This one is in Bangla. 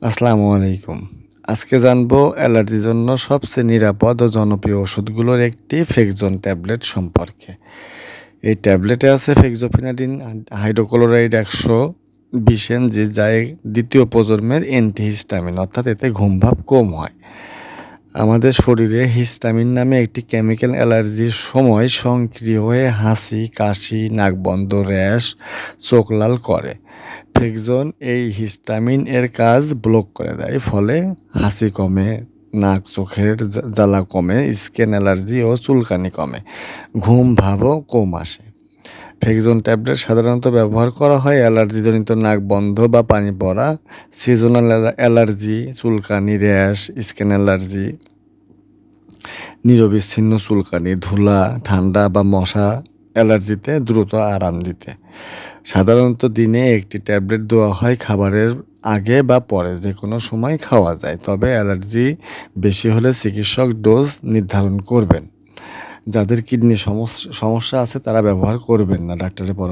আসসালামু আলাইকুম। আজকে জানবো অ্যালার্জির জন্য সবচেয়ে নিরাপদ ও জনপ্রিয় ওষুধগুলোর একটি ফেক্সন ট্যাবলেট সম্পর্কে। এই ট্যাবলেটে আছে ফেক্সোফেনাডিন হাইড্রোক্লোরাইড ১২০ এমজি, যা দ্বিতীয় প্রজন্মের অ্যান্টিহিস্টামিন, অর্থাৎ এতে ঘুমভাব কম হয়। আমাদের শরীরে হিস্টামিন নামে একটি কেমিক্যাল অ্যালার্জির সময় সক্রিয় হয়ে হাঁচি, কাশি, নাক বন্ধ, র্যাশ, চোখ লাল করে। ফেক্সন এই হিস্টামিন এর কাজ ব্লক করে দেয়, ফলে হাঁচি কমে, নাক চোখের জ্বালা কমে, স্কিন অ্যালার্জি ও চুলকানি কমে, ঘুম ভাবও কম আসে। ফেক্সন ট্যাবলেট সাধারণত ব্যবহার করা হয় অ্যালার্জিজনিত নাক বন্ধ বা পানি পড়া, সিজনাল অ্যালার্জি, চুলকানি, র্যাশ, স্কিন অ্যালার্জি, নিরবিচ্ছিন্ন চুলকানি, ধুলা, ঠান্ডা বা মশা অ্যালার্জিতে দ্রুত আরাম দিতে। সাধারণত দিনে একটি ট্যাবলেট দেওয়া হয়, খাবারের আগে বা পরে যে কোনো সময় খাওয়া যায়। তবে অ্যালার্জি বেশি হলে চিকিৎসক ডোজ নির্ধারণ করবেন। যাদের কিডনি সমস্যা আছে তারা ব্যবহার করবেন না, ডাক্তারের পরামর্শ